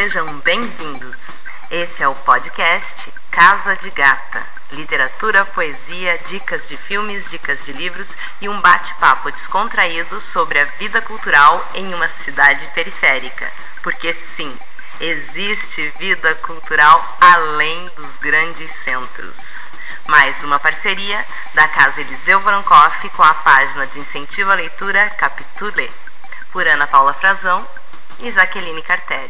Sejam bem-vindos. Esse é o podcast Casa de Gata. Literatura, poesia, dicas de filmes, dicas de livros e um bate-papo descontraído sobre a vida cultural em uma cidade periférica. Porque sim, existe vida cultural além dos grandes centros. Mais uma parceria da Casa Eliseu Vrancoff com a página de incentivo à leitura Capitule, por Ana Paula Frazão e Jaqueline Cartelli.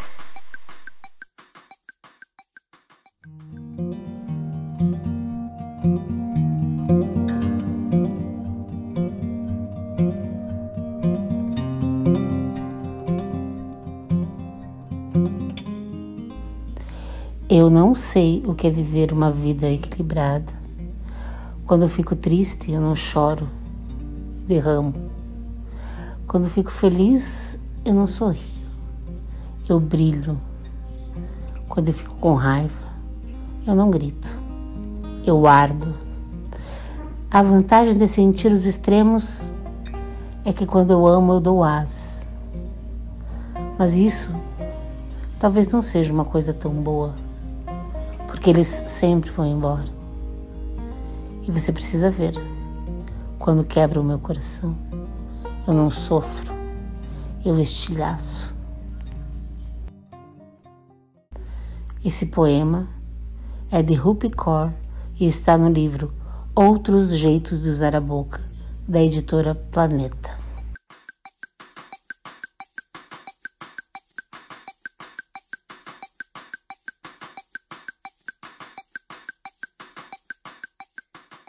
Eu não sei o que é viver uma vida equilibrada. Quando eu fico triste, eu não choro, derramo. Quando eu fico feliz, eu não sorrio, eu brilho. Quando eu fico com raiva, eu não grito, eu ardo. A vantagem de sentir os extremos é que quando eu amo, eu dou asas. Mas isso talvez não seja uma coisa tão boa, porque eles sempre vão embora. E você precisa ver, quando quebra o meu coração, eu não sofro, eu estilhaço. Esse poema é de Rupi Kaur e está no livro Outros Jeitos de Usar a Boca, da editora Planeta.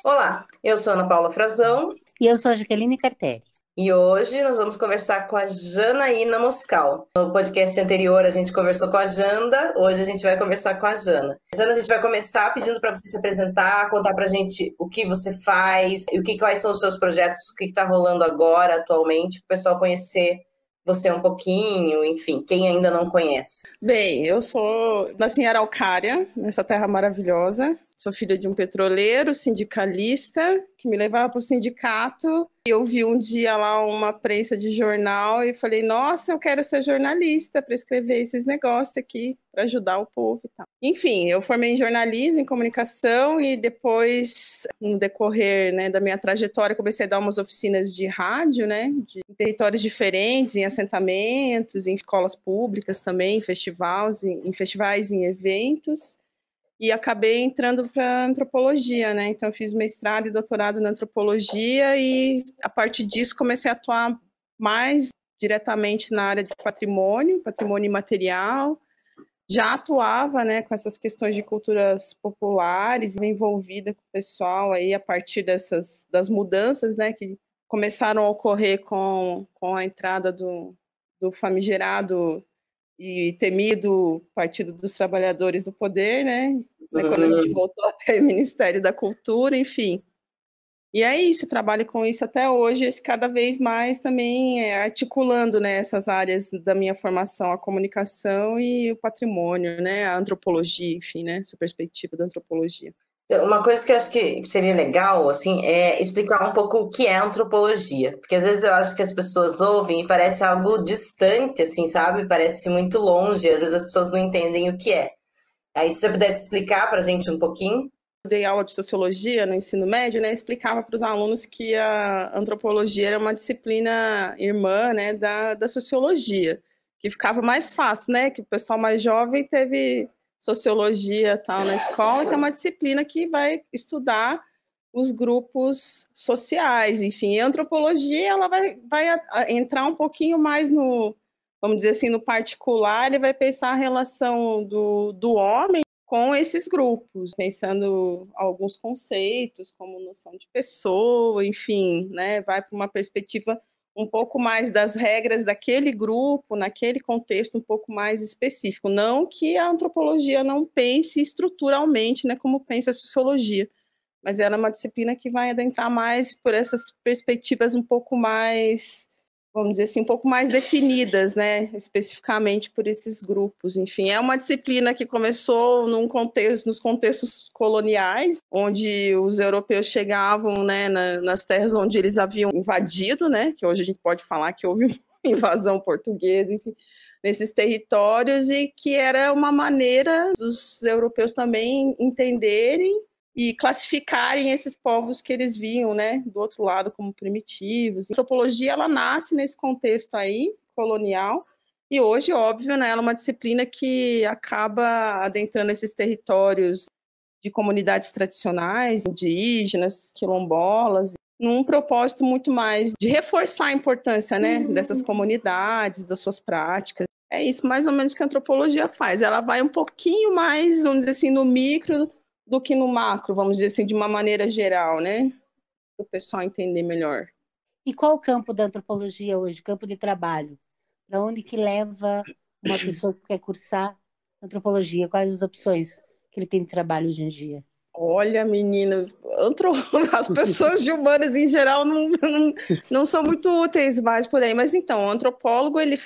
Olá, eu sou Ana Paula Frazão. E eu sou a Jaqueline Cartelli. E hoje nós vamos conversar com a Janaína Moscal. No podcast anterior a gente conversou com a Janda, hoje a gente vai conversar com a Jana. Jana, a gente vai começar pedindo para você se apresentar, contar pra gente o que você faz, e quais são os seus projetos, o que está rolando agora, atualmente, para o pessoal conhecer você um pouquinho, enfim, quem ainda não conhece. Bem, eu nasci em Araucária, nessa terra maravilhosa. Sou filha de um petroleiro, sindicalista, que me levava para o sindicato. Eu vi um dia lá uma prensa de jornal e falei, nossa, eu quero ser jornalista para escrever esses negócios aqui, para ajudar o povo e tal. Enfim, eu formei em jornalismo, em comunicação e depois, no decorrer, né, da minha trajetória, comecei a dar umas oficinas de rádio, né, em territórios diferentes, em assentamentos, em escolas públicas também, em festivais, em eventos. E acabei entrando para antropologia, né? Então, eu fiz mestrado e doutorado na antropologia e, a partir disso, comecei a atuar mais diretamente na área de patrimônio imaterial. Já atuava, né, com essas questões de culturas populares, envolvida com o pessoal aí a partir das mudanças, né, que começaram a ocorrer com a entrada do famigerado e temido Partido dos Trabalhadores do Poder, né? Quando a gente voltou até o Ministério da Cultura, enfim. E é isso, trabalho com isso até hoje, cada vez mais também articulando, né, essas áreas da minha formação, a comunicação e o patrimônio, né, a antropologia, enfim, né, essa perspectiva da antropologia. Uma coisa que eu acho que seria legal, assim, é explicar um pouco o que é antropologia, porque às vezes eu acho que as pessoas ouvem e parece algo distante, assim, sabe? Parece muito longe, às vezes as pessoas não entendem o que é. Aí, se você pudesse explicar para a gente um pouquinho. Eu dei aula de sociologia no ensino médio, né? Explicava para os alunos que a antropologia era uma disciplina irmã, né, da sociologia, que ficava mais fácil, né? Que o pessoal mais jovem teve sociologia tal na escola, que é uma disciplina que vai estudar os grupos sociais, enfim. A antropologia, ela vai entrar um pouquinho mais no, vamos dizer assim, no particular, ele vai pensar a relação do homem com esses grupos, pensando alguns conceitos, como noção de pessoa, enfim, né, vai para uma perspectiva um pouco mais das regras daquele grupo, naquele contexto um pouco mais específico. Não que a antropologia não pense estruturalmente, né, como pensa a sociologia, mas ela é uma disciplina que vai adentrar mais por essas perspectivas um pouco mais, vamos dizer assim, um pouco mais definidas, né, especificamente por esses grupos. Enfim, é uma disciplina que começou nos contextos coloniais, onde os europeus chegavam, né, nas terras onde eles haviam invadido, né, que hoje a gente pode falar que houve uma invasão portuguesa, enfim, nesses territórios, e que era uma maneira dos europeus também entenderem e classificarem esses povos que eles viam, né, do outro lado como primitivos. A antropologia, ela nasce nesse contexto aí, colonial, e hoje, óbvio, né, ela é uma disciplina que acaba adentrando esses territórios de comunidades tradicionais, indígenas, quilombolas, num propósito muito mais de reforçar a importância, né, dessas comunidades, das suas práticas. É isso mais ou menos que a antropologia faz. Ela vai um pouquinho mais, vamos dizer assim, no micro do que no macro, vamos dizer assim, de uma maneira geral, né, para o pessoal entender melhor. E qual o campo da antropologia hoje, campo de trabalho? Para onde que leva uma pessoa que quer cursar antropologia? Quais as opções que ele tem de trabalho hoje em dia? Olha, menina, as pessoas de humanas em geral não são muito úteis mais por aí. Mas então, o antropólogo ele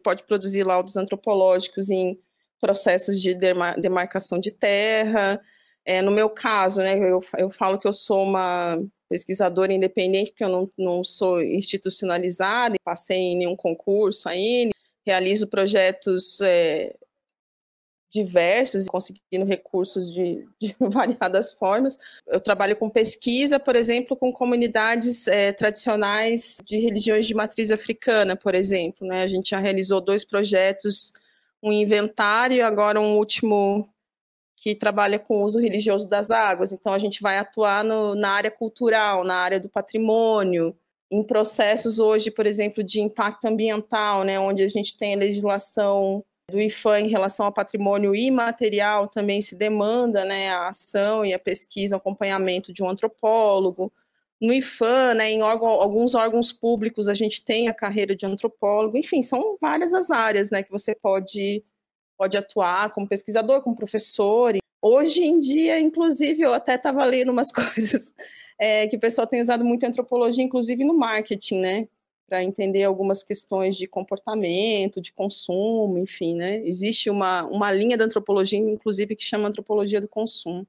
pode produzir laudos antropológicos em processos de demarcação de terra. No meu caso, né, eu falo que eu sou uma pesquisadora independente, porque eu não sou institucionalizada, passei em nenhum concurso ainda, realizo projetos diversos, conseguindo recursos de variadas formas. Eu trabalho com pesquisa, por exemplo, com comunidades tradicionais de religiões de matriz africana, por exemplo, né? A gente já realizou 2 projetos, um inventário e agora um último que trabalha com o uso religioso das águas. Então, a gente vai atuar na área cultural, na área do patrimônio, em processos hoje, por exemplo, de impacto ambiental, né? Onde a gente tem a legislação do IFAM em relação ao patrimônio imaterial, também se demanda, né, a ação e a pesquisa, o acompanhamento de um antropólogo. No IFAM, né, em alguns órgãos públicos, a gente tem a carreira de antropólogo. Enfim, são várias as áreas, né, que você pode atuar como pesquisador, como professor. Hoje em dia, inclusive, eu até estava lendo umas coisas que o pessoal tem usado muito antropologia, inclusive no marketing, né, para entender algumas questões de comportamento, de consumo, enfim, né? Existe uma linha da antropologia, inclusive, que chama antropologia do consumo.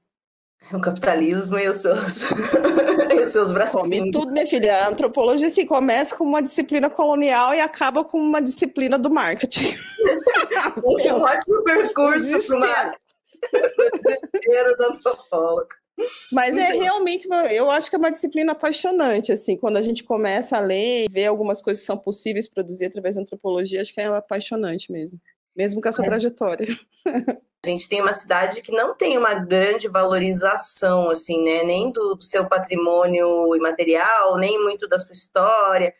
O capitalismo e os seus bracinhos. Come tudo, minha filha. A antropologia se começa com uma disciplina colonial e acaba com uma disciplina do marketing. Um ótimo percurso para o desespero do antropólogo. Mas realmente, eu acho que é uma disciplina apaixonante, assim, quando a gente começa a ler e ver algumas coisas que são possíveis produzir através da antropologia, acho que é apaixonante mesmo com essa trajetória. A gente tem uma cidade que não tem uma grande valorização, assim, né, nem do seu patrimônio imaterial, nem muito da sua história,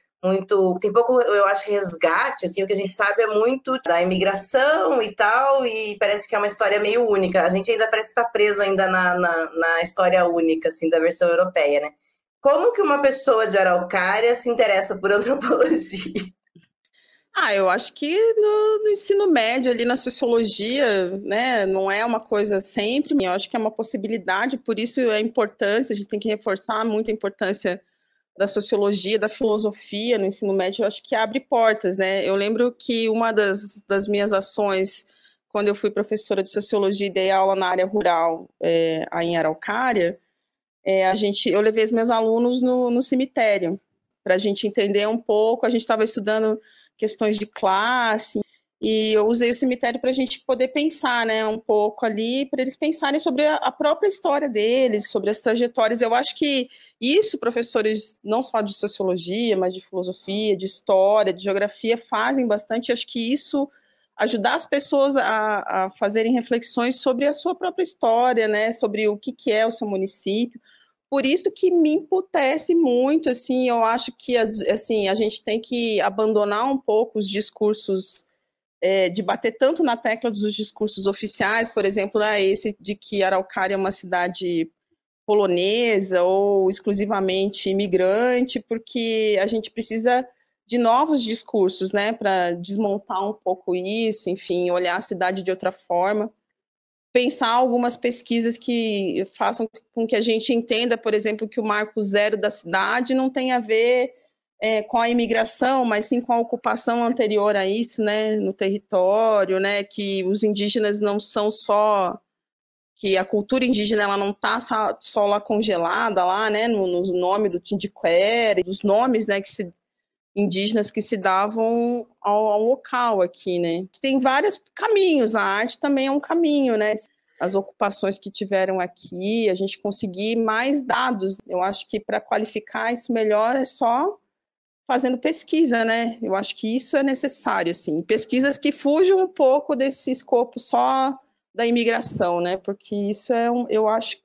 tem pouco, eu acho, resgate, assim, o que a gente sabe é muito da imigração e tal, e parece que é uma história meio única. A gente ainda parece estar preso ainda na história única, assim, da versão europeia, né? Como que uma pessoa de Araucária se interessa por antropologia? Eu acho que no ensino médio, ali na sociologia, né, não é uma coisa sempre, eu acho que é uma possibilidade, por isso a importância, a gente tem que reforçar muito a importância da sociologia, da filosofia no ensino médio, eu acho que abre portas, né? Eu lembro que uma das minhas ações, quando eu fui professora de sociologia e dei aula na área rural, aí em Araucária, eu levei os meus alunos no cemitério, para a gente entender um pouco, a gente estava estudando questões de classe, e eu usei o cemitério para a gente poder pensar, né, um pouco ali, para eles pensarem sobre a própria história deles, sobre as trajetórias. Eu acho que isso, professores não só de sociologia, mas de filosofia, de história, de geografia, fazem bastante. Acho que isso ajudar as pessoas a fazerem reflexões sobre a sua própria história, né, sobre o que é o seu município. Por isso que me emputece muito, assim, eu acho que assim, a gente tem que abandonar um pouco os discursos de bater tanto na tecla dos discursos oficiais, por exemplo, esse de que Araucária é uma cidade polonesa ou exclusivamente imigrante, porque a gente precisa de novos discursos, né, para desmontar um pouco isso, enfim, olhar a cidade de outra forma, pensar algumas pesquisas que façam com que a gente entenda, por exemplo, que o marco zero da cidade não tem a ver com a imigração, mas sim com a ocupação anterior a isso, né, no território, né, que os indígenas não são só, que a cultura indígena ela não está só lá congelada lá, né, no nome do Tindiquera, dos nomes, né, que se indígenas que se davam ao local aqui, né? Tem vários caminhos, a arte também é um caminho, né? As ocupações que tiveram aqui, a gente conseguir mais dados. Eu acho que para qualificar isso melhor é só fazendo pesquisa, né? Eu acho que isso é necessário, assim. Pesquisas que fujam um pouco desse escopo só da imigração, né? Porque isso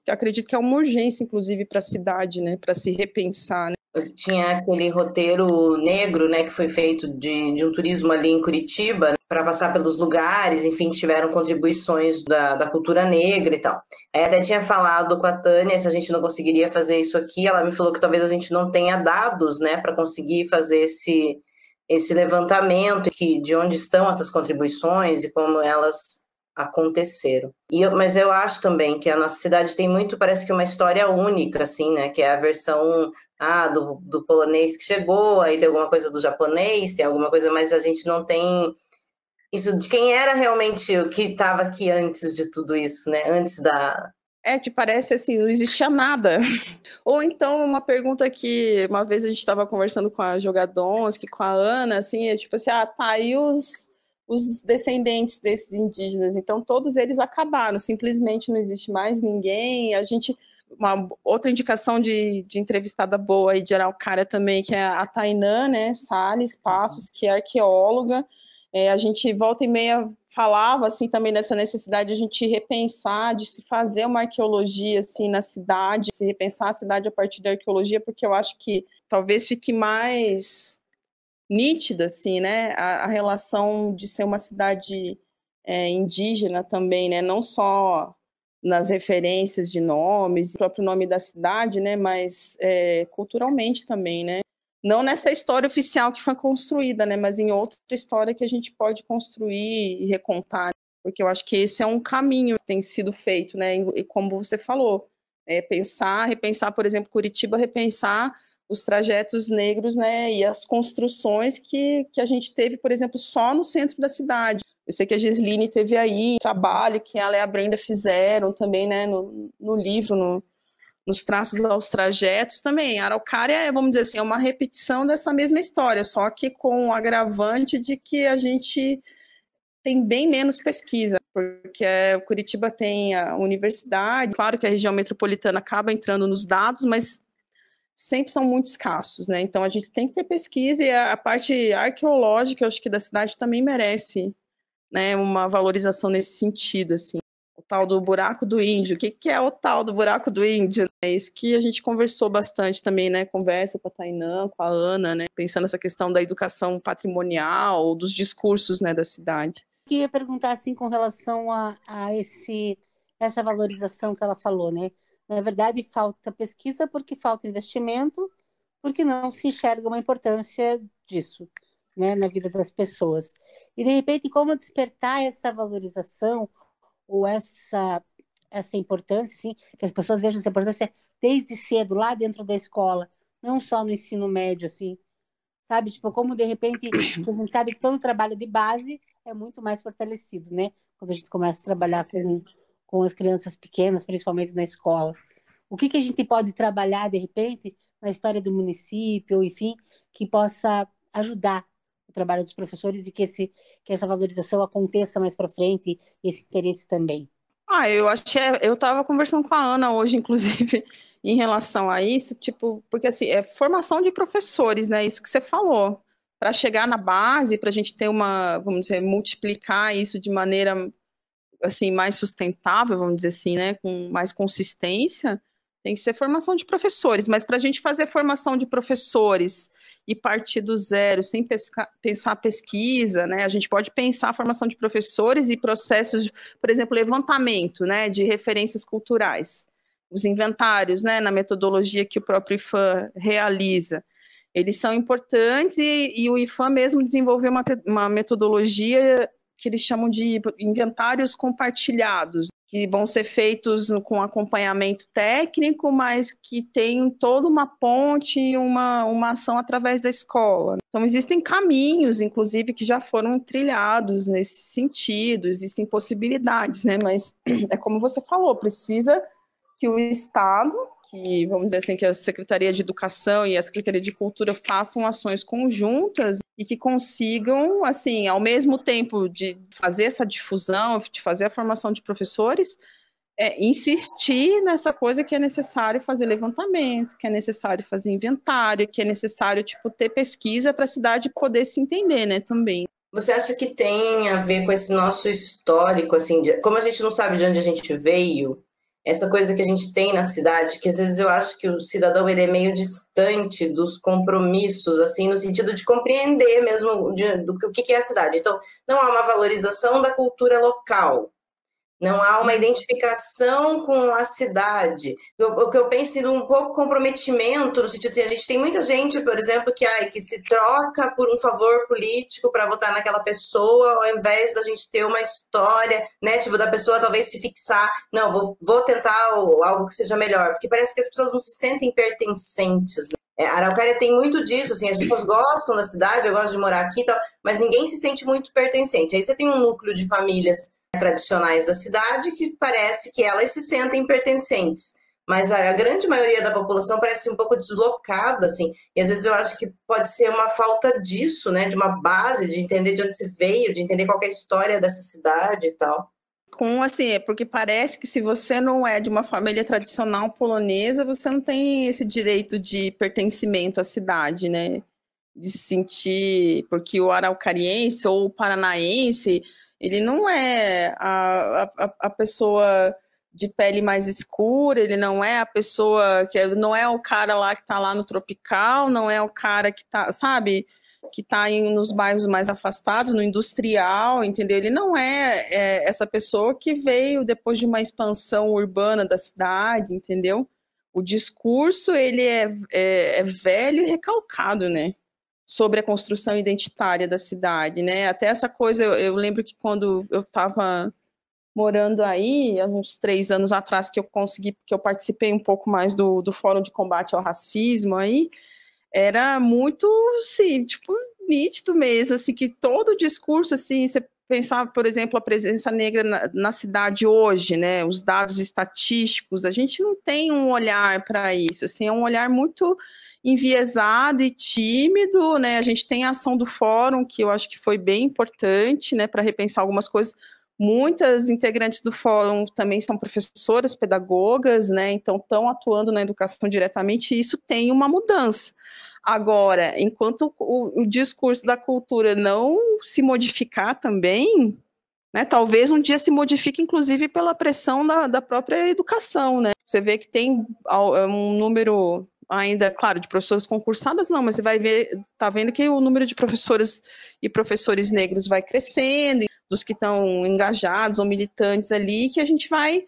acredito que é uma urgência, inclusive, para a cidade, né? Para se repensar, né? Tinha aquele roteiro negro, né, que foi feito de um turismo ali em Curitiba, né, para passar pelos lugares, enfim, que tiveram contribuições da cultura negra e tal. Aí até tinha falado com a Tânia se a gente não conseguiria fazer isso aqui. Ela me falou que talvez a gente não tenha dados, né, para conseguir fazer esse levantamento de onde estão essas contribuições e como elas aconteceram. Mas eu acho também que a nossa cidade tem muito, parece que uma história única, assim, né, que é a versão do polonês que chegou, aí tem alguma coisa do japonês, tem alguma coisa, mas a gente não tem isso de quem era realmente o que estava aqui antes de tudo isso, né, antes da... Que parece assim, não existia nada. Ou então, uma pergunta que uma vez a gente estava conversando com a Jogadonski, com a Ana, assim, tipo assim, tá aí os descendentes desses indígenas, então todos eles acabaram, simplesmente não existe mais ninguém. Uma outra indicação de entrevistada boa aí de Araucária também, que é a Tainã, né, Salles Passos, que é arqueóloga. A gente volta e meia falava assim também dessa necessidade de a gente repensar, de se fazer uma arqueologia assim na cidade, se repensar a cidade a partir da arqueologia, porque eu acho que talvez fique mais nítida, assim, né, a relação de ser uma cidade indígena também, né, não só nas referências de nomes, o próprio nome da cidade, né, mas culturalmente também, né, não nessa história oficial que foi construída, né, mas em outra história que a gente pode construir e recontar, né? Porque eu acho que esse é um caminho que tem sido feito, né, e como você falou, repensar, por exemplo, Curitiba, repensar os trajetos negros, né, e as construções que a gente teve, por exemplo, só no centro da cidade. Eu sei que a Gisline teve aí, trabalho que ela e a Brenda fizeram também, né, no livro, nos traços aos trajetos também. A Araucária, vamos dizer assim, é uma repetição dessa mesma história, só que com o agravante de que a gente tem bem menos pesquisa, porque Curitiba tem a universidade, claro que a região metropolitana acaba entrando nos dados, mas sempre são muito escassos, né? Então a gente tem que ter pesquisa, e a parte arqueológica, eu acho que da cidade também merece, né, uma valorização nesse sentido, assim. O tal do buraco do índio, o que é o tal do buraco do índio? É isso que a gente conversou bastante também, né? Conversa com a Tainã, com a Ana, né? Pensando nessa questão da educação patrimonial, dos discursos, né, da cidade. Eu queria perguntar, assim, com relação a essa valorização que ela falou, né? Na verdade, falta pesquisa porque falta investimento, porque não se enxerga uma importância disso, né, na vida das pessoas. E, de repente, como despertar essa valorização ou essa importância, assim, que as pessoas vejam essa importância desde cedo, lá dentro da escola, não só no ensino médio, assim, sabe? Tipo, como, de repente, a gente sabe que todo o trabalho de base é muito mais fortalecido, né? Quando a gente começa a trabalhar com as crianças pequenas, principalmente na escola. O que a gente pode trabalhar, de repente, na história do município, enfim, que possa ajudar o trabalho dos professores e que essa valorização aconteça mais para frente, e esse interesse também? Eu achei, eu estava conversando com a Ana hoje, inclusive, em relação a isso, tipo, porque assim, é formação de professores, né? Isso que você falou, para chegar na base, para a gente ter vamos dizer, multiplicar isso de maneira assim, mais sustentável, vamos dizer assim, né? Com mais consistência, tem que ser formação de professores, mas para a gente fazer formação de professores e partir do zero, sem pensar pesquisa, né? A gente pode pensar a formação de professores e processos, por exemplo, levantamento, né, de referências culturais, os inventários, né, na metodologia que o próprio IFAM realiza. Eles são importantes e o IFAM mesmo desenvolveu uma metodologia que eles chamam de inventários compartilhados, que vão ser feitos com acompanhamento técnico, mas que tem toda uma ponte e uma ação através da escola. Então, existem caminhos, inclusive, que já foram trilhados nesse sentido, existem possibilidades, né? Mas é como você falou, precisa que o Estado, que, vamos dizer assim, que a Secretaria de Educação e a Secretaria de Cultura façam ações conjuntas e que consigam, assim, ao mesmo tempo de fazer essa difusão, de fazer a formação de professores, insistir nessa coisa que é necessário fazer levantamento, que é necessário fazer inventário, que é necessário, tipo, ter pesquisa para a cidade poder se entender, né, também. Você acha que tem a ver com esse nosso histórico, assim, como a gente não sabe de onde a gente veio, essa coisa que a gente tem na cidade, que às vezes eu acho que o cidadão ele é meio distante dos compromissos, assim, no sentido de compreender mesmo do que é a cidade. Então, não há uma valorização da cultura local, não há uma identificação com a cidade. O que eu penso é um pouco comprometimento, no sentido de a gente tem muita gente, por exemplo, que se troca por um favor político para votar naquela pessoa, ao invés da gente ter uma história, né, tipo, da pessoa talvez se fixar, não, vou tentar algo que seja melhor, porque parece que as pessoas não se sentem pertencentes, né? A Araucária tem muito disso, assim, as pessoas gostam da cidade, eu gosto de morar aqui e tal, mas ninguém se sente muito pertencente. Aí você tem um núcleo de famílias tradicionais da cidade que parece que elas se sentem pertencentes, mas a grande maioria da população parece um pouco deslocada, assim, e às vezes eu acho que pode ser uma falta disso, né, de uma base, de entender de onde se veio, de entender qual é a história dessa cidade e tal. Assim, porque parece que se você não é de uma família tradicional polonesa, você não tem esse direito de pertencimento à cidade, né, de se sentir, porque o araucariense ou o paranaense, ele não é a pessoa de pele mais escura, ele não é a pessoa não é o cara lá que está lá no tropical, não é o cara que está, sabe, que está nos bairros mais afastados, no industrial, entendeu? Ele não é essa pessoa que veio depois de uma expansão urbana da cidade, entendeu? O discurso, ele é velho e recalcado, né? Sobre a construção identitária da cidade, né? Até essa coisa, eu lembro que quando eu estava morando aí, há uns 3 anos atrás, que eu participei um pouco mais do Fórum de Combate ao Racismo aí, era muito, assim, tipo, nítido mesmo, assim, que todo o discurso, assim, você pensava, por exemplo, a presença negra na cidade hoje, né? Os dados estatísticos, a gente não tem um olhar para isso, assim, é um olhar muito enviesado e tímido, né? A gente tem a ação do fórum, que eu acho que foi bem importante, né, para repensar algumas coisas. Muitas integrantes do fórum também são professoras, pedagogas, né? Então estão atuando na educação diretamente, e isso tem uma mudança. Agora, enquanto o discurso da cultura não se modificar também, né, talvez um dia se modifique, inclusive, pela pressão da própria educação, né? Você vê que tem um número ainda, claro, de professoras concursadas, não, mas você vai ver, tá vendo que o número de professoras e professores negros vai crescendo, dos que estão engajados ou militantes ali, que a gente vai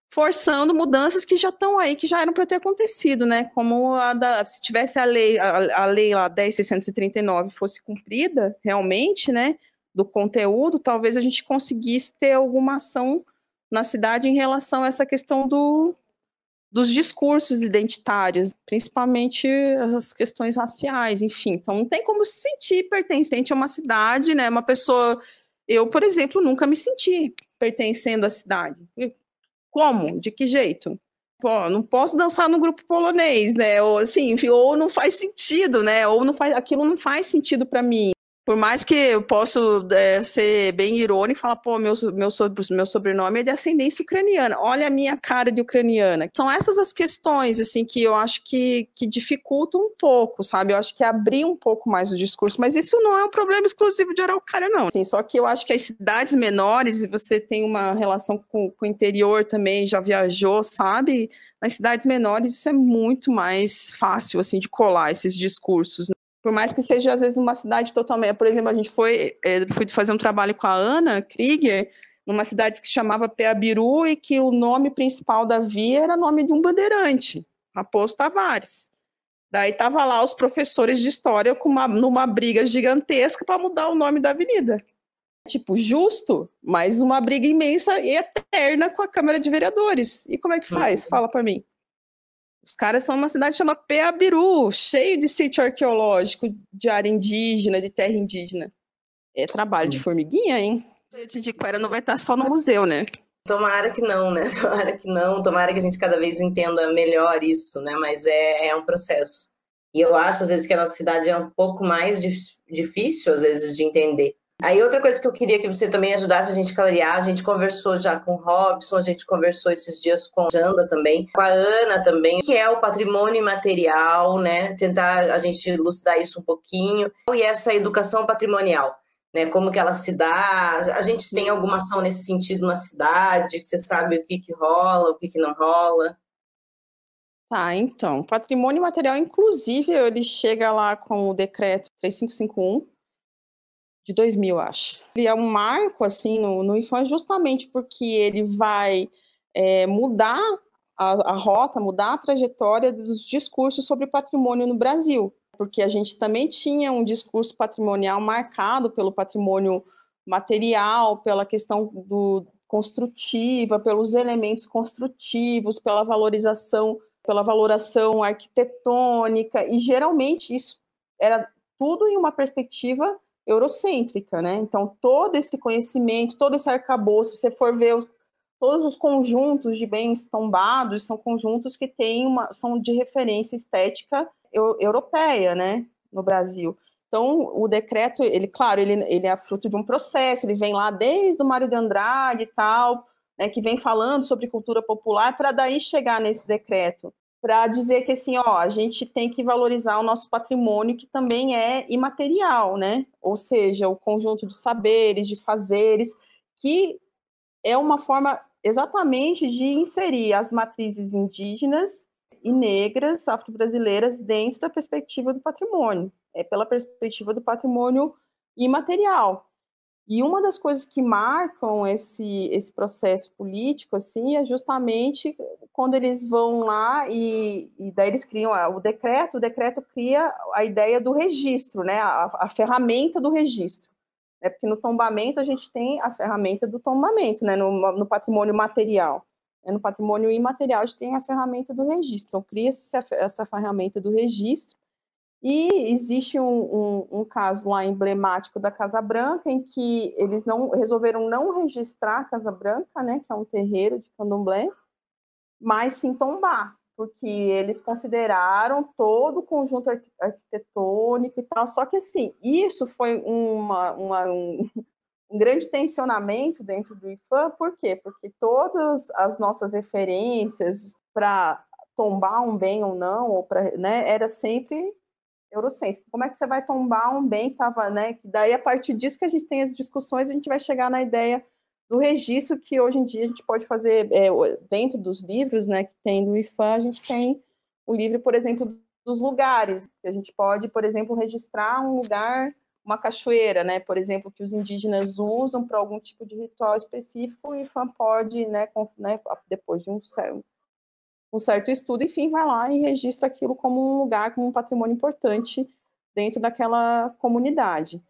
forçando mudanças que já estão aí, que já eram para ter acontecido, né? Como se tivesse a lei lá 10.639 fosse cumprida realmente, né? Do conteúdo, talvez a gente conseguisse ter alguma ação na cidade em relação a essa questão dos discursos identitários, principalmente as questões raciais, enfim. Então, não tem como se sentir pertencente a uma cidade, né? Uma pessoa... Eu, por exemplo, nunca me senti pertencendo à cidade. Como? De que jeito? Pô, não posso dançar no grupo polonês, né? Ou, assim, ou não faz sentido, né? Ou aquilo não faz sentido para mim. Por mais que eu possa ser bem irônico e falar, pô, meu sobrenome é de ascendência ucraniana, olha a minha cara de ucraniana. São essas as questões, assim, que eu acho que dificultam um pouco, sabe? Eu acho que abrir um pouco mais o discurso, mas isso não é um problema exclusivo de Araucária, não. Assim, só que eu acho que as cidades menores, e você tem uma relação com o interior também, já viajou, sabe? Nas cidades menores isso é muito mais fácil, assim, de colar esses discursos, né? Por mais que seja, às vezes, uma cidade totalmente... Por exemplo, a gente fui fazer um trabalho com a Ana Krieger, numa cidade que se chamava Peabiru, e que o nome principal da via era nome de um bandeirante, Raposo Tavares. Daí estava lá os professores de história numa briga gigantesca para mudar o nome da avenida. Tipo, justo, mas uma briga imensa e eterna com a Câmara de Vereadores. E como é que faz? Fala para mim. Os caras são uma cidade chamada Peabiru, cheio de sítio arqueológico, de área indígena, de terra indígena. É trabalho de formiguinha, hein? O de Quera não vai estar só no museu, né? Tomara que não, né? Tomara que não, tomara que a gente cada vez entenda melhor isso, né? Mas é um processo. E eu acho, às vezes, que a nossa cidade é um pouco mais difícil, às vezes, de entender. Aí, outra coisa que eu queria que você também ajudasse a gente a clarear, a gente conversou já com o Robson, a gente conversou esses dias com a Janda também, com a Ana também, que é o patrimônio imaterial, né? Tentar a gente elucidar isso um pouquinho. E essa educação patrimonial, né? Como que ela se dá? A gente tem alguma ação nesse sentido na cidade? Você sabe o que rola, o que não rola? Tá, então, patrimônio material, inclusive, ele chega lá com o decreto 3551 de 2000, acho. Ele é um marco, assim, no IPHAN, justamente porque ele vai mudar a rota, mudar a trajetória dos discursos sobre patrimônio no Brasil, porque a gente também tinha um discurso patrimonial marcado pelo patrimônio material, pela questão construtiva, pelos elementos construtivos, pela valoração arquitetônica, e geralmente isso era tudo em uma perspectiva eurocêntrica, né? Então, todo esse conhecimento, todo esse arcabouço, se você for ver todos os conjuntos de bens tombados, são conjuntos que são de referência estética europeia, né? No Brasil. Então, o decreto, claro, ele é fruto de um processo, ele vem lá desde o Mário de Andrade e tal, né, que vem falando sobre cultura popular, para daí chegar nesse decreto, para dizer que, assim, a gente tem que valorizar o nosso patrimônio, que também é imaterial, né? Ou seja, o conjunto de saberes, de fazeres, que é uma forma exatamente de inserir as matrizes indígenas e negras, afro-brasileiras, dentro da perspectiva do patrimônio, pela perspectiva do patrimônio imaterial. E uma das coisas que marcam esse processo político, assim, é justamente quando eles vão lá e daí eles criam o decreto cria a ideia do registro, né, a ferramenta do registro. Porque no tombamento a gente tem a ferramenta do tombamento, né, no patrimônio material. No patrimônio imaterial a gente tem a ferramenta do registro. Então, cria-se essa ferramenta do registro. E existe um caso lá emblemático da Casa Branca, em que eles resolveram não registrar a Casa Branca, né, que é um terreiro de candomblé, mas sim tombar, porque eles consideraram todo o conjunto arquitetônico e tal. Só que, assim, isso foi um grande tensionamento dentro do IPHAN. Por quê? Porque todas as nossas referências para tombar um bem ou não, né, era sempre eurocêntrico. Como é que você vai tombar um bem que estava, né? Daí, a partir disso que a gente tem as discussões, a gente vai chegar na ideia do registro, que hoje em dia a gente pode fazer dentro dos livros, né, que tem do IPHAN. A gente tem o livro, por exemplo, dos lugares. A gente pode, por exemplo, registrar um lugar, uma cachoeira, né, por exemplo, que os indígenas usam para algum tipo de ritual específico. O IPHAN pode, né, depois de um certo estudo, enfim, vai lá e registra aquilo como um lugar, como um patrimônio importante dentro daquela comunidade.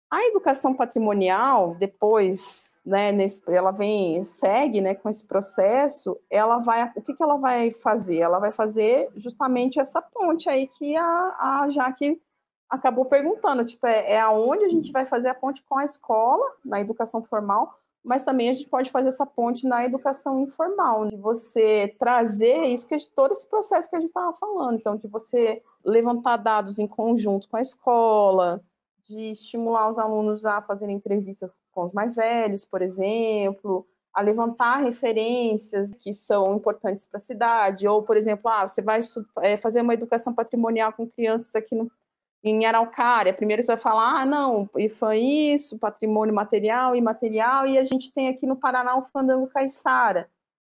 A educação patrimonial, depois, né, ela segue, né, com esse processo, o que ela vai fazer? Ela vai fazer justamente essa ponte aí que a Jaque acabou perguntando, tipo, aonde a gente vai fazer a ponte com a escola, na educação formal, mas também a gente pode fazer essa ponte na educação informal, de você trazer todo esse processo que a gente estava falando, então, de você levantar dados em conjunto com a escola, de estimular os alunos a fazerem entrevistas com os mais velhos, por exemplo, a levantar referências que são importantes para a cidade, ou, por exemplo, você vai fazer uma educação patrimonial com crianças aqui em Araucária. Primeiro você vai falar, não, IPHAN isso, patrimônio material e imaterial, e a gente tem aqui no Paraná o Fandango Caiçara,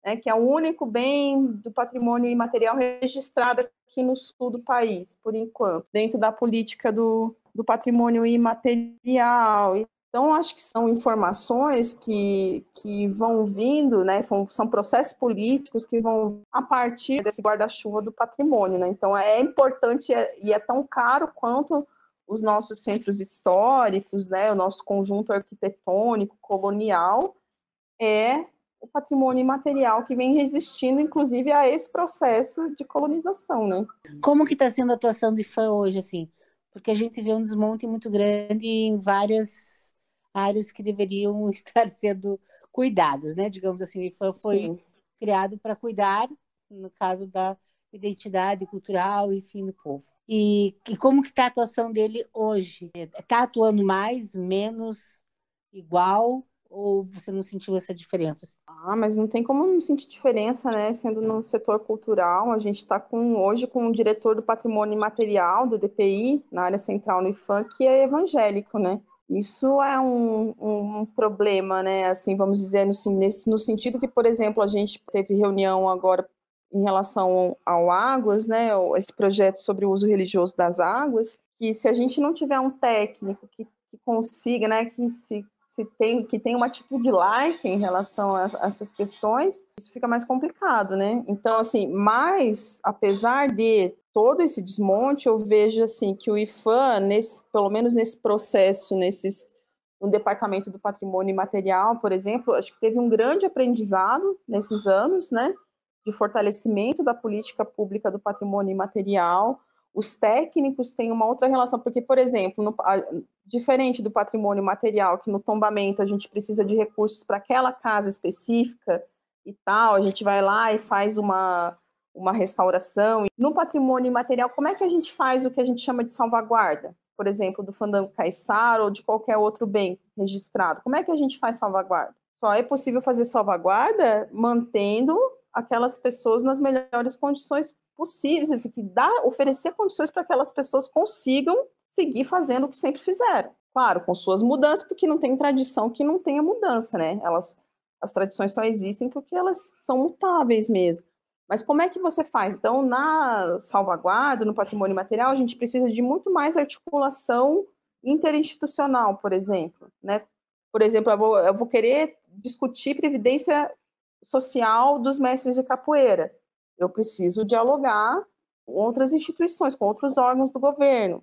né, que é o único bem do patrimônio imaterial registrado aqui no sul do país, por enquanto, dentro da política do patrimônio imaterial. Então, acho que são informações que vão vindo, né? São processos políticos que vão a partir desse guarda-chuva do patrimônio, né? Então, é importante e é tão caro quanto os nossos centros históricos, né? O nosso conjunto arquitetônico, colonial, é o patrimônio imaterial que vem resistindo, inclusive, a esse processo de colonização, né? Como que está sendo a atuação do IPHAN hoje, assim? Porque a gente vê um desmonte muito grande em várias áreas que deveriam estar sendo cuidados, né? Digamos assim, o IFAM foi Sim. criado para cuidar, no caso da identidade cultural, enfim, do povo. E como que está a atuação dele hoje? Está atuando mais, menos, igual, ou você não sentiu essa diferença? Mas não tem como não sentir diferença, né? Sendo no setor cultural, a gente está hoje com o diretor do Patrimônio Imaterial do DPI, na área central no IFAM, que é evangélico, né? Isso é um problema, né? Assim, vamos dizer, no sentido que, por exemplo, a gente teve reunião agora em relação ao Águas, né? Esse projeto sobre o uso religioso das águas, que se a gente não tiver um técnico que consiga, né? Que tem uma atitude laica em relação a essas questões, isso fica mais complicado, né? Então, assim, mas, apesar de todo esse desmonte, eu vejo, assim, que o IFAM, pelo menos nesse processo, no Departamento do Patrimônio Imaterial, por exemplo, acho que teve um grande aprendizado nesses anos, né? De fortalecimento da política pública do patrimônio imaterial. Os técnicos têm uma outra relação, porque, por exemplo, diferente do patrimônio material, que no tombamento a gente precisa de recursos para aquela casa específica e tal, a gente vai lá e faz uma restauração. No patrimônio imaterial, como é que a gente faz o que a gente chama de salvaguarda? Por exemplo, do fandango caiçara ou de qualquer outro bem registrado. Como é que a gente faz salvaguarda? Só é possível fazer salvaguarda mantendo aquelas pessoas nas melhores condições possíveis, assim, oferecer condições para que aquelas pessoas consigam seguir fazendo o que sempre fizeram. Claro, com suas mudanças, porque não tem tradição que não tenha mudança, né? As tradições só existem porque elas são mutáveis mesmo. Mas como é que você faz? Então, na salvaguarda, no patrimônio material, a gente precisa de muito mais articulação interinstitucional, por exemplo, né? Por exemplo, eu vou querer discutir previdência social dos mestres de capoeira. Eu preciso dialogar com outras instituições, com outros órgãos do governo.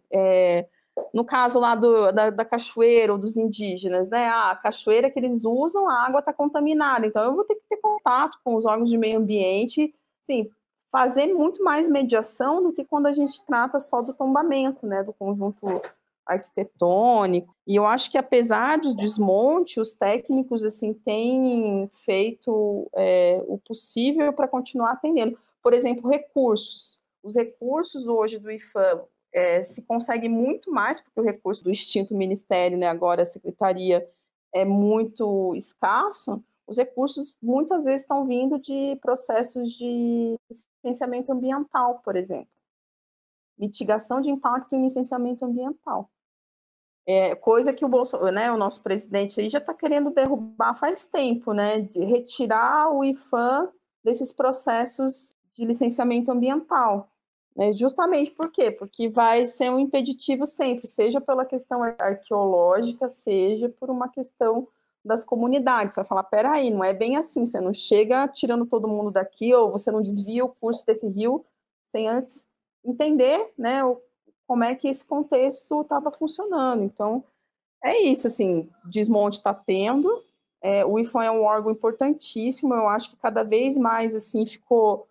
No caso lá da cachoeira ou dos indígenas, né? A cachoeira que eles usam, a água está contaminada. Então, eu vou ter que ter contato com os órgãos de meio ambiente, sim, fazer muito mais mediação do que quando a gente trata só do tombamento, né? Do conjunto arquitetônico. E eu acho que, apesar dos desmontes, os técnicos assim têm feito o possível para continuar atendendo. Por exemplo, recursos. Os recursos hoje do IFAM se consegue muito mais, porque o recurso do extinto ministério, né, agora a secretaria, é muito escasso. Os recursos muitas vezes estão vindo de processos de licenciamento ambiental, por exemplo. Mitigação de impacto em licenciamento ambiental. Coisa que o nosso presidente aí já está querendo derrubar faz tempo, né? De retirar o IFAM desses processos de licenciamento ambiental. Né? Justamente por quê? Porque vai ser um impeditivo sempre, seja pela questão arqueológica, seja por uma questão das comunidades. Você vai falar, peraí, não é bem assim, você não chega tirando todo mundo daqui, ou você não desvia o curso desse rio sem antes entender, né, como é que esse contexto estava funcionando. Então, é isso, assim, desmonte está tendo, o IFAM é um órgão importantíssimo, eu acho que cada vez mais, assim, ficou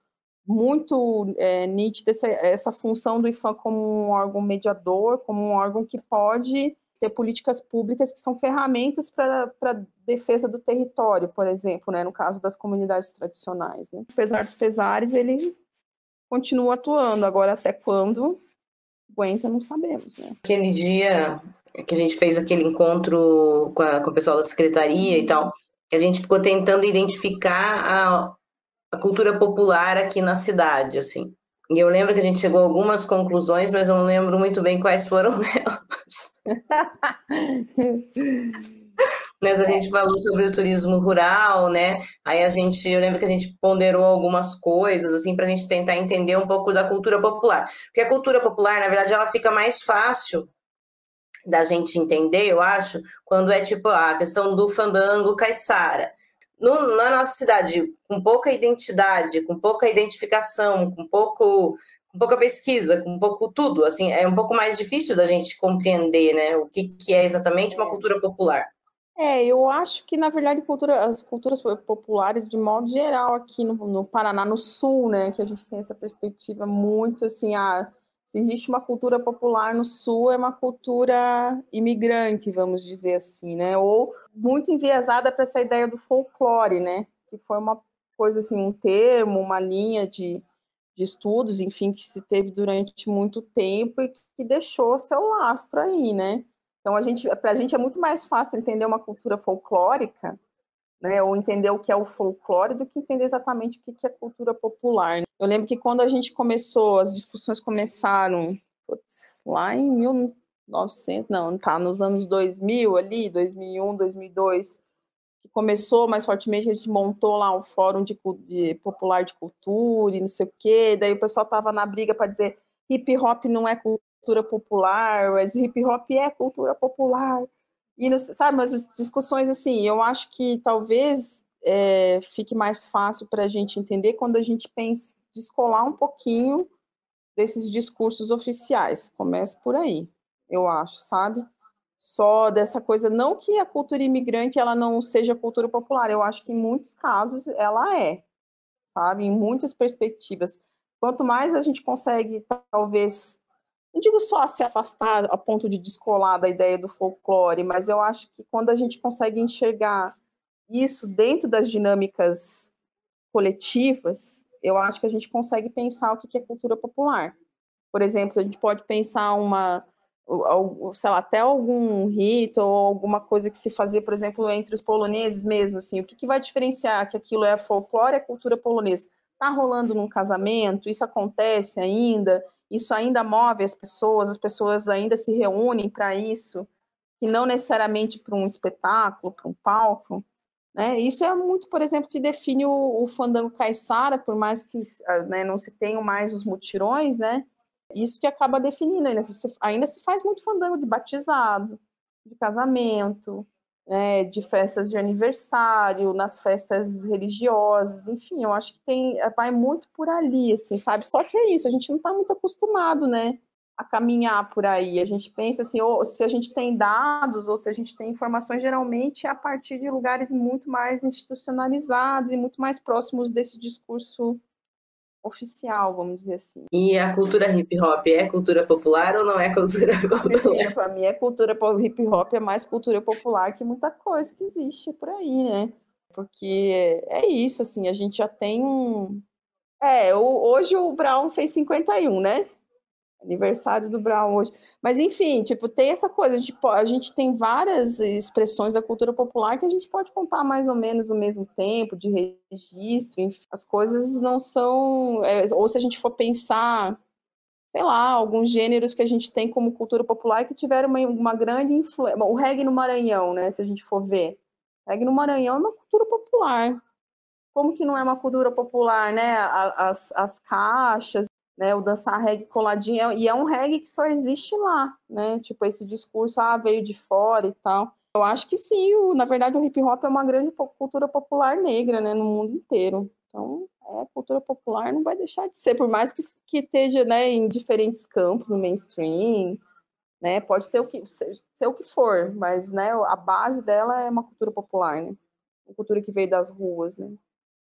muito nítida essa função do IFAM como um órgão mediador, como um órgão que pode ter políticas públicas que são ferramentas para a defesa do território, por exemplo, né, no caso das comunidades tradicionais. Né? Apesar dos pesares, ele continua atuando, agora até quando aguenta, não sabemos, né? Aquele dia que a gente fez aquele encontro com o pessoal da secretaria e tal, que a gente ficou tentando identificar a cultura popular aqui na cidade, assim. E eu lembro que a gente chegou a algumas conclusões, mas eu não lembro muito bem quais foram elas. Mas a gente falou sobre o turismo rural, né? Aí eu lembro que a gente ponderou algumas coisas, assim, para a gente tentar entender um pouco da cultura popular. Porque a cultura popular, na verdade, ela fica mais fácil da gente entender, eu acho, quando é tipo a questão do fandango caiçara. Na nossa cidade, com pouca identidade, com pouca identificação, com pouca pesquisa, com pouco tudo, assim, é um pouco mais difícil da gente compreender, né, o que é exatamente uma cultura popular. Eu acho que, na verdade, as culturas populares, de modo geral, aqui no Paraná, no Sul, né, que a gente tem essa perspectiva muito, assim, Se existe uma cultura popular no Sul, é uma cultura imigrante, vamos dizer assim, né? Ou muito enviesada para essa ideia do folclore, né? Que foi uma coisa assim, um termo, uma linha de estudos, enfim, que se teve durante muito tempo e que deixou seu lastro aí, né? Então, para a gente é muito mais fácil entender uma cultura folclórica, né, ou entender o que é o folclore do que entender exatamente o que é cultura popular. Eu lembro que quando a gente começou, as discussões começaram lá em 1900, não, tá, nos anos 2000 ali, 2001, 2002, que começou mais fortemente, a gente montou lá um fórum de popular de cultura e não sei o quê, daí o pessoal tava na briga para dizer hip hop não é cultura popular, mas hip hop é cultura popular. E, sabe, mas as discussões, assim, eu acho que talvez fique mais fácil para a gente entender quando a gente pensa, descolar um pouquinho desses discursos oficiais. Começa por aí, eu acho, sabe? Só dessa coisa, não que a cultura imigrante ela não seja cultura popular, eu acho que em muitos casos ela é, sabe? Em muitas perspectivas. Quanto mais a gente consegue, talvez, não digo só se afastar a ponto de descolar da ideia do folclore, mas eu acho que quando a gente consegue enxergar isso dentro das dinâmicas coletivas, eu acho que a gente consegue pensar o que é cultura popular. Por exemplo, a gente pode pensar sei lá, até algum rito ou alguma coisa que se fazia, por exemplo, entre os poloneses mesmo, assim, o que vai diferenciar que aquilo é folclore e é cultura polonesa? Está rolando num casamento, isso acontece ainda, isso ainda move as pessoas ainda se reúnem para isso, que não necessariamente para um espetáculo, para um palco, né? Isso é muito, por exemplo, que define o fandango caiçara, por mais que, né, não se tenham mais os mutirões, né? Isso que acaba definindo, ainda se faz muito fandango de batizado, de casamento, né, de festas de aniversário, nas festas religiosas, enfim, eu acho que vai muito por ali, assim, sabe? Só que é isso, a gente não está muito acostumado, né, a caminhar por aí. A gente pensa assim, ou se a gente tem dados, ou se a gente tem informações, geralmente é a partir de lugares muito mais institucionalizados e muito mais próximos desse discurso oficial, vamos dizer assim. E a cultura hip hop é cultura popular ou não é cultura popular? Para mim, cultura hip hop é mais cultura popular que muita coisa que existe por aí, né? Porque é isso, assim, a gente já tem um. Hoje o Brown fez 51, né? Aniversário do Brown hoje. Mas, enfim, tipo, tem essa coisa, a gente tem várias expressões da cultura popular que a gente pode contar mais ou menos no mesmo tempo, de registro, enfim. As coisas não são... ou se a gente for pensar, sei lá, alguns gêneros que a gente tem como cultura popular que tiveram uma grande influência. O reggae no Maranhão, né, se a gente for ver. O reggae no Maranhão é uma cultura popular. Como que não é uma cultura popular, né? As caixas, né, o dançar reggae coladinho, e é um reggae que só existe lá, né, tipo esse discurso, veio de fora e tal. Eu acho que sim, na verdade o hip hop é uma grande cultura popular negra, né, no mundo inteiro. Então, cultura popular não vai deixar de ser, por mais que esteja, né, em diferentes campos, no mainstream, né, pode ter ser o que for, mas, né, a base dela é uma cultura popular, né, uma cultura que veio das ruas, né.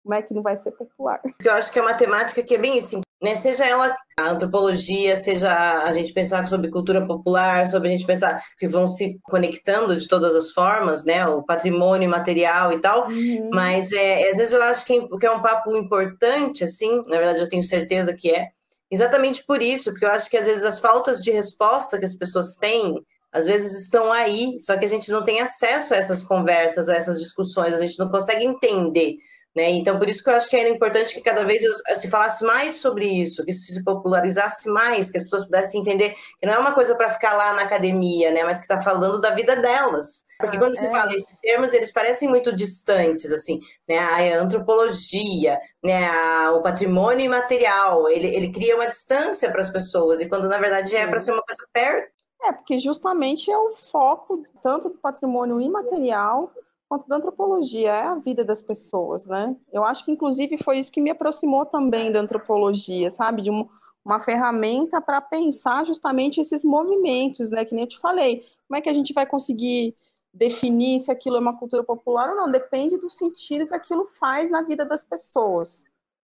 Como é que não vai ser popular? Eu acho que é uma temática que é bem assim, né? Seja ela a antropologia, seja a gente pensar sobre cultura popular, sobre a gente pensar que vão se conectando de todas as formas, né? O patrimônio material e tal. Uhum. Mas às vezes eu acho que é um papo importante, assim, na verdade eu tenho certeza que é, exatamente por isso, porque eu acho que às vezes as faltas de resposta que as pessoas têm, às vezes estão aí, só que a gente não tem acesso a essas conversas, a essas discussões, a gente não consegue entender. Né? Então, por isso que eu acho que era importante que cada vez se falasse mais sobre isso, que se popularizasse mais, que as pessoas pudessem entender que não é uma coisa para ficar lá na academia, né? Mas que está falando da vida delas. Porque quando se fala esses termos, eles parecem muito distantes, assim, né? A antropologia, né? O patrimônio imaterial, ele cria uma distância para as pessoas, e quando na verdade é para ser uma coisa perto. Porque justamente é o foco tanto do patrimônio imaterial quanto da antropologia, é a vida das pessoas, né? Eu acho que, inclusive, foi isso que me aproximou também da antropologia, sabe? De uma ferramenta para pensar justamente esses movimentos, né? Que nem eu te falei. Como é que a gente vai conseguir definir se aquilo é uma cultura popular ou não? Depende do sentido que aquilo faz na vida das pessoas,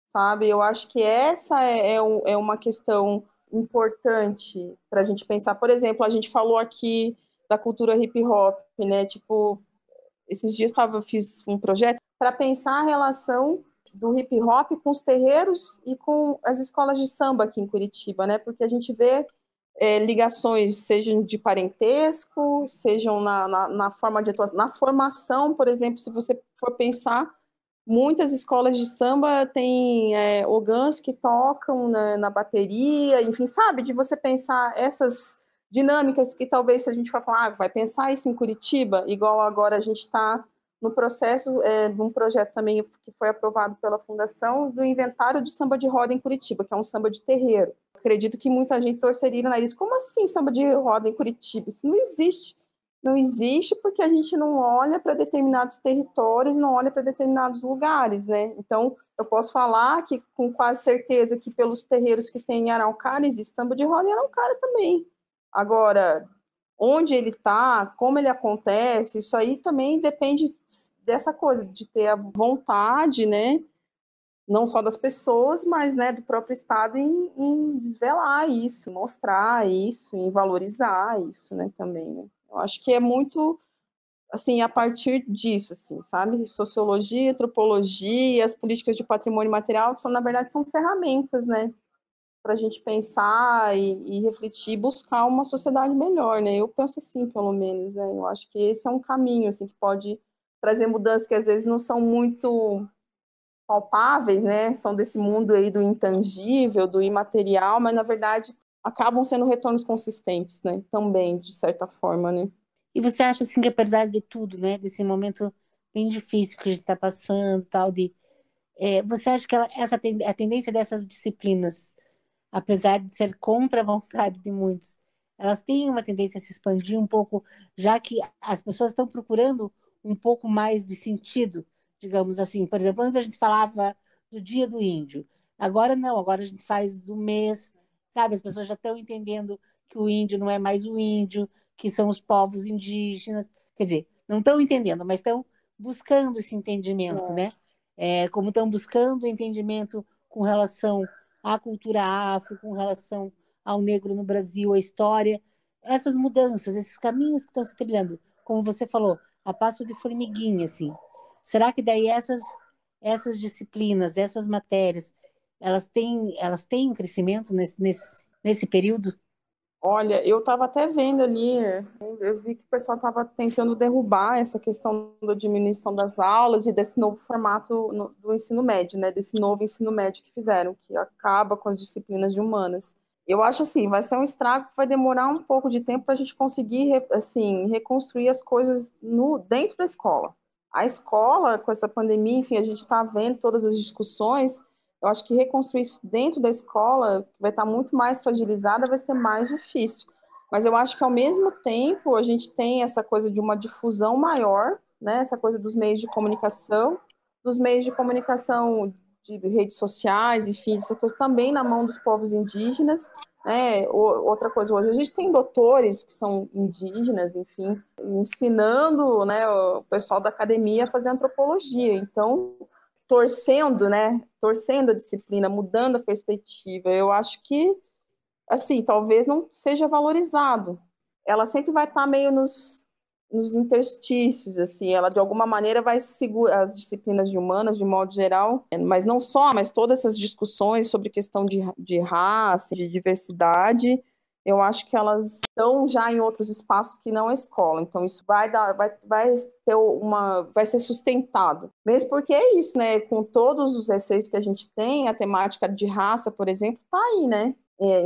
sabe? Eu acho que essa é uma questão importante para a gente pensar. Por exemplo, a gente falou aqui da cultura hip hop, né? Tipo, esses dias fiz um projeto para pensar a relação do hip hop com os terreiros e com as escolas de samba aqui em Curitiba, né? Porque a gente vê ligações, sejam de parentesco, sejam na forma de atuação, na formação, por exemplo, se você for pensar, muitas escolas de samba têm ogãs que tocam na bateria, enfim, sabe? De você pensar essas dinâmicas que talvez, se a gente for falar, vai pensar isso em Curitiba, igual agora a gente está no processo de um projeto também que foi aprovado pela Fundação do Inventário de Samba de Roda em Curitiba, que é um samba de terreiro. Acredito que muita gente torceria o nariz. Como assim samba de roda em Curitiba? Isso não existe. Não existe porque a gente não olha para determinados territórios, não olha para determinados lugares, né? Então, eu posso falar que com quase certeza que pelos terreiros que tem em Araucária existe samba de roda em Araucária também. Agora, onde ele está, como ele acontece, isso aí também depende dessa coisa, de ter a vontade, né? Não só das pessoas, mas, né, do próprio Estado em desvelar isso, mostrar isso, em valorizar isso, né, também, né? Eu acho que é muito, assim, a partir disso, assim, sabe? Sociologia, antropologia, as políticas de patrimônio material na verdade, são ferramentas, né, para a gente pensar e refletir, buscar uma sociedade melhor, né? Eu penso assim, pelo menos, né? Eu acho que esse é um caminho, assim, que pode trazer mudanças que às vezes não são muito palpáveis, né? São desse mundo aí do intangível, do imaterial, mas na verdade acabam sendo retornos consistentes, né? Também, de certa forma, né? E você acha assim que apesar de tudo, né, desse momento bem difícil que a gente está passando, tal, você acha que a tendência dessas disciplinas, apesar de ser contra a vontade de muitos, elas têm uma tendência a se expandir um pouco, já que as pessoas estão procurando um pouco mais de sentido, digamos assim. Por exemplo, antes a gente falava do Dia do Índio, agora não, agora a gente faz do mês, sabe? As pessoas já estão entendendo que o índio não é mais o índio, que são os povos indígenas, quer dizer, não estão entendendo, mas estão buscando esse entendimento, né? Como estão buscando entendimento com relação à cultura afro, com relação ao negro no Brasil, a história, essas mudanças, esses caminhos que estão se trilhando, como você falou, a passo de formiguinha, assim. Será que daí essas disciplinas, essas matérias, elas têm um crescimento nesse período? Olha, eu estava até vendo ali, eu vi que o pessoal estava tentando derrubar essa questão da diminuição das aulas e desse novo formato do ensino médio, né? Desse novo ensino médio que fizeram, que acaba com as disciplinas de humanas. Eu acho assim, vai ser um estrago que vai demorar um pouco de tempo para a gente conseguir, assim, reconstruir as coisas dentro da escola. A escola, com essa pandemia, enfim, a gente está vendo todas as discussões. Eu acho que reconstruir isso dentro da escola, que vai estar muito mais fragilizada, vai ser mais difícil. Mas eu acho que, ao mesmo tempo, a gente tem essa coisa de uma difusão maior, né? Essa coisa dos meios de comunicação de redes sociais, enfim, essa coisa também na mão dos povos indígenas, né? Outra coisa, hoje a gente tem doutores que são indígenas, enfim, ensinando, né, o pessoal da academia a fazer antropologia. Então, torcendo, né? Torcendo a disciplina, mudando a perspectiva. Eu acho que, assim, talvez não seja valorizado. Ela sempre vai estar meio nos interstícios, assim, ela de alguma maneira vai segurar as disciplinas de humanas, de modo geral, mas não só, mas todas essas discussões sobre questão de raça, de diversidade, eu acho que elas estão já em outros espaços que não a escola. Então, isso vai ser sustentado. Mesmo porque é isso, né? Com todos os receios que a gente tem, a temática de raça, por exemplo, está aí, né?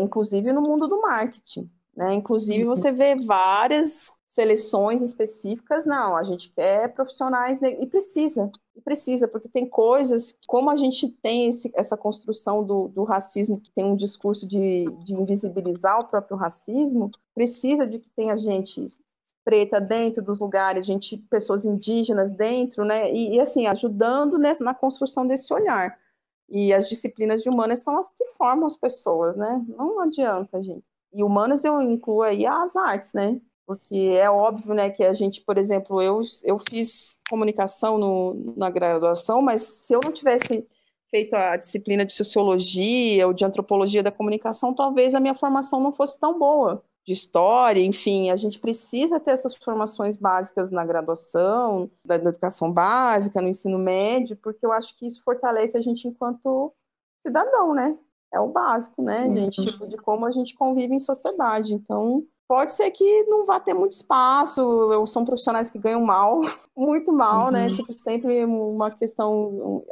Inclusive no mundo do marketing, né? Inclusive, você vê várias seleções específicas, não, a gente quer profissionais e precisa, porque tem coisas, como a gente tem essa construção do racismo, que tem um discurso de invisibilizar o próprio racismo, precisa de que tenha gente preta dentro dos lugares, pessoas indígenas dentro, né, e assim, ajudando na construção desse olhar. E as disciplinas de humanas são as que formam as pessoas, né, não adianta, gente. E humanas eu incluo aí as artes, né, porque é óbvio, né, que a gente, por exemplo, eu fiz comunicação na graduação, mas se eu não tivesse feito a disciplina de sociologia ou de antropologia da comunicação, talvez a minha formação não fosse tão boa. De história, enfim, a gente precisa ter essas formações básicas na graduação, da educação básica, no ensino médio, porque eu acho que isso fortalece a gente enquanto cidadão, né? É o básico, né, gente? Tipo, de como a gente convive em sociedade. Então, pode ser que não vá ter muito espaço, são profissionais que ganham mal, muito mal, né? Tipo, sempre uma questão,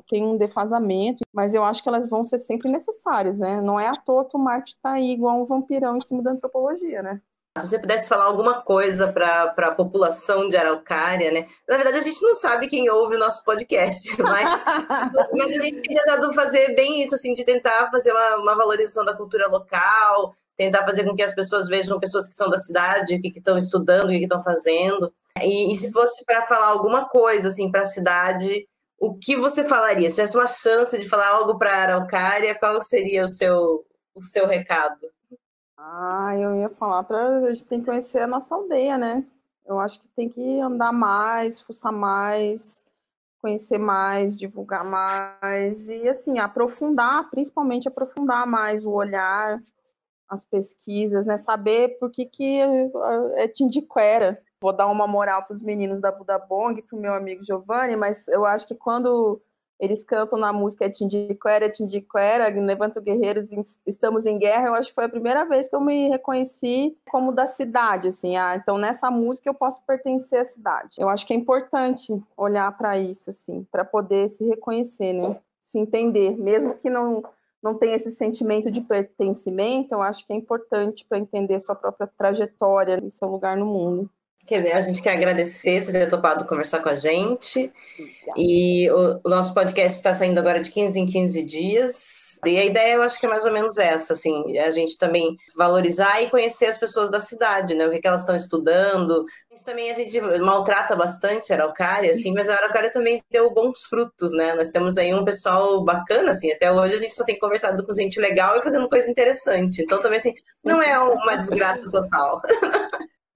tem um defasamento, mas eu acho que elas vão ser sempre necessárias, né? Não é à toa que o marketing tá aí igual um vampirão em cima da antropologia, né? Se você pudesse falar alguma coisa para a população de Araucária, né? Na verdade, a gente não sabe quem ouve o nosso podcast, mas a gente tem tentado fazer bem isso, assim, de tentar fazer uma valorização da cultura local, tentar fazer com que as pessoas vejam pessoas que são da cidade, o que estão estudando, o que estão fazendo. E se fosse para falar alguma coisa, assim, para a cidade, o que você falaria? Se tivesse uma chance de falar algo para Araucária, qual seria o seu recado? Eu ia falar a gente tem que conhecer a nossa aldeia, né? Eu acho que tem que andar mais, fuçar mais, conhecer mais, divulgar mais e, assim, principalmente aprofundar mais o olhar, as pesquisas, né? Saber por que é Tindiquera. Vou dar uma moral para os meninos da Buda Bong, para o meu amigo Giovanni, mas eu acho que quando eles cantam na música Tindiquera, Levanta Guerreiros, Estamos em Guerra, eu acho que foi a primeira vez que eu me reconheci como da cidade, assim, então nessa música eu posso pertencer à cidade. Eu acho que é importante olhar para isso, assim, para poder se reconhecer, né? Se entender, mesmo que não tenha esse sentimento de pertencimento, eu acho que é importante para entender sua própria trajetória e seu lugar no mundo. A gente quer agradecer você ter topado conversar com a gente. E o nosso podcast está saindo agora de 15 em 15 dias. E a ideia, eu acho que é mais ou menos essa, assim, a gente também valorizar e conhecer as pessoas da cidade, né? O que elas estão estudando. Isso também a gente maltrata bastante a Araucária, assim, mas a Araucária também deu bons frutos, né? Nós temos aí um pessoal bacana, assim, até hoje a gente só tem conversado com gente legal e fazendo coisa interessante. Então também, assim, não é uma desgraça total.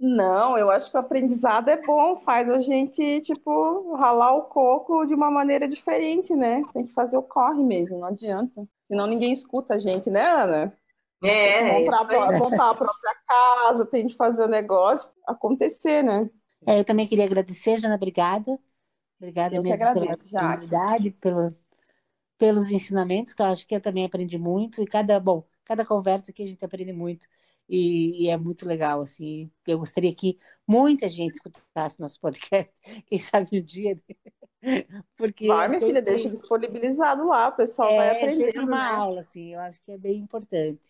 Não, eu acho que o aprendizado é bom, faz a gente, tipo, ralar o coco de uma maneira diferente, né? Tem que fazer o corre mesmo, não adianta. Senão ninguém escuta a gente, né, Ana? Tem que montar a própria casa, tem que fazer o negócio acontecer, né? Eu também queria agradecer, Jana, obrigada. Obrigada eu mesmo pela oportunidade, pelos ensinamentos, que eu acho que eu também aprendi muito, e cada conversa que a gente aprende muito. E é muito legal, assim. Eu gostaria que muita gente escutasse nosso podcast, quem sabe um dia. Porque minha filha, deixa disponibilizado lá, o pessoal vai aprendendo. É sempre uma aula, assim, eu acho que é bem importante.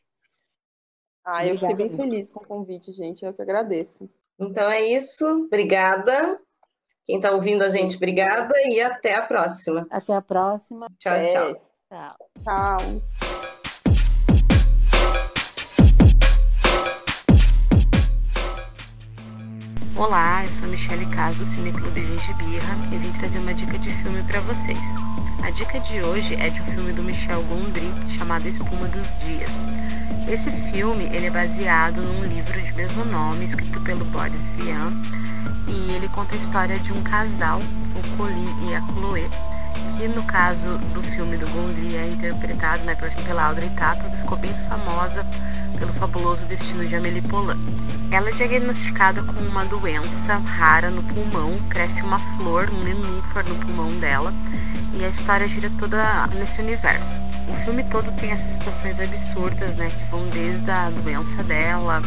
Eu fiquei bem feliz com o convite, gente, eu que agradeço. Então é isso, obrigada. Quem está ouvindo a gente, obrigada e até a próxima. Até a próxima. Tchau, tchau. Tchau. Olá, eu sou Michele Caso, do Cineclube Gengibirra, e vim trazer uma dica de filme para vocês. A dica de hoje é de um filme do Michel Gondry, chamado Espuma dos Dias. Esse filme ele é baseado num livro de mesmo nome, escrito pelo Boris Vian, e ele conta a história de um casal, o Colin e a Chloe, que no caso do filme do Gondry é interpretado pela Audrey Tautou, que ficou bem famosa pelo fabuloso destino de Amélie Poulain. Ela é diagnosticada com uma doença rara no pulmão, cresce uma flor, um nenúfar no pulmão dela, e a história gira toda nesse universo. O filme todo tem essas situações absurdas, né, que vão desde a doença dela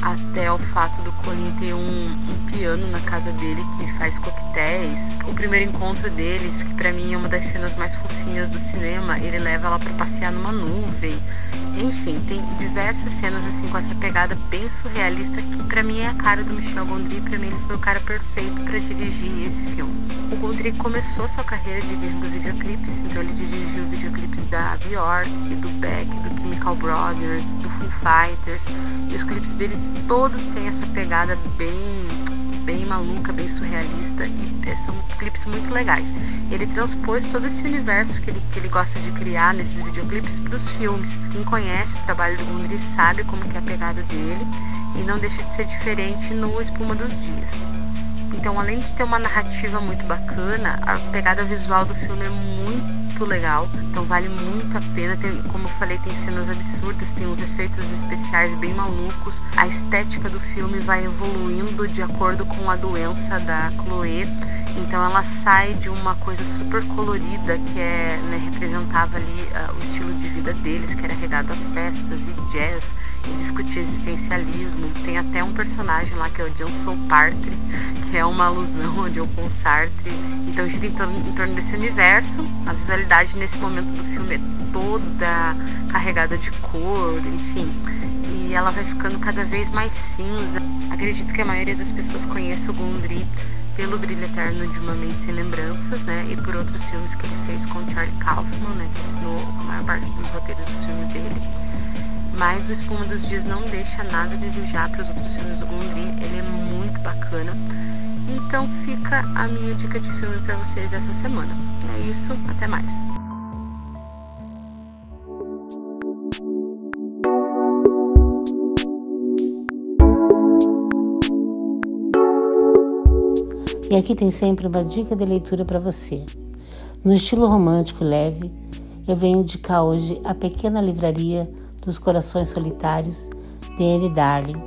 até o fato do Colin ter um piano na casa dele que faz coquetéis. O primeiro encontro deles, que pra mim é uma das cenas mais fofinhas do cinema, ele leva ela pra passear numa nuvem. Enfim, tem diversas cenas assim com essa pegada bem surrealista que pra mim é a cara do Michel Gondry. Pra mim ele foi o cara perfeito pra dirigir esse filme. O Gondry começou sua carreira dirigindo videoclipes, então ele dirigiu videoclipes da Bjork, do Beck, do Chemical Brothers, do Foo Fighters, e os clipes deles todos têm essa pegada bem maluca, bem surrealista, e são clipes muito legais. Ele transpôs todo esse universo que ele gosta de criar nesses videoclipes para os filmes. Quem conhece o trabalho do Gondry sabe como que é a pegada dele, e não deixa de ser diferente no Espuma dos Dias. Então, além de ter uma narrativa muito bacana, a pegada visual do filme é muito muito legal, então vale muito a pena. Como eu falei, tem cenas absurdas, tem uns efeitos especiais bem malucos. A estética do filme vai evoluindo de acordo com a doença da Chloe. Então ela sai de uma coisa super colorida que representava ali o estilo de vida deles, que era regado a festas e jazz e discutir existencialismo. Tem até um personagem lá que é o Johnson Partre, que é uma alusão ao John Sartre. Então gira em torno desse universo. A visualidade nesse momento do filme é toda carregada de cor, enfim. E ela vai ficando cada vez mais cinza. Acredito que a maioria das pessoas conhece o Gondry pelo Brilho Eterno de Uma Mente Sem Lembranças, e por outros filmes que ele fez com Charlie Kaufman, que assinou a maior parte dos roteiros dos filmes dele. Mas O Espuma dos Dias não deixa nada a desejar para os outros filmes do Gondry, ele é muito bacana. Então fica a minha dica de filme para vocês essa semana. É isso, até mais. E aqui tem sempre uma dica de leitura para você. No estilo romântico leve, eu venho indicar hoje A Pequena Livraria dos Corações Solitários, de Anne Darling.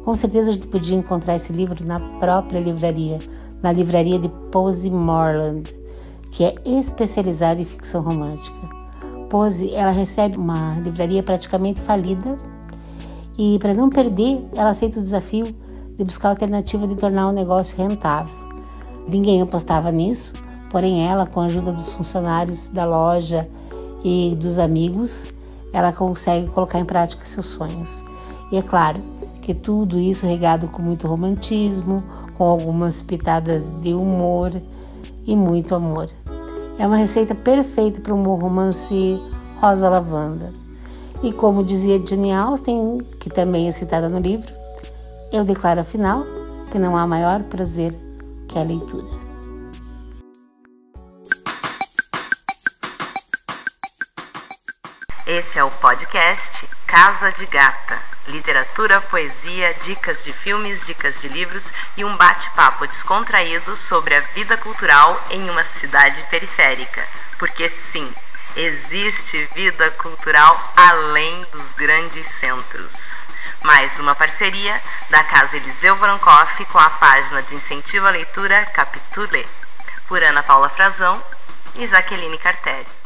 Com certeza a gente podia encontrar esse livro na própria livraria, na livraria de Posey Moreland, que é especializada em ficção romântica. Posey, ela recebe uma livraria praticamente falida e, para não perder, ela aceita o desafio de buscar a alternativa de tornar o negócio rentável. Ninguém apostava nisso, porém ela, com a ajuda dos funcionários da loja e dos amigos, ela consegue colocar em prática seus sonhos. E é claro que tudo isso regado com muito romantismo, com algumas pitadas de humor e muito amor. É uma receita perfeita para um bom romance rosa lavanda. E como dizia Jane Austen, que também é citada no livro, eu declaro afinal que não há maior prazer que a leitura. Esse é o podcast Casa de Gata. Literatura, poesia, dicas de filmes, dicas de livros e um bate-papo descontraído sobre a vida cultural em uma cidade periférica. Porque sim, existe vida cultural além dos grandes centros. Mais uma parceria da Casa Eliseu Voronkoff com a página de incentivo à leitura Capitule, por Ana Paula Frazão e Jaqueline Cartelli.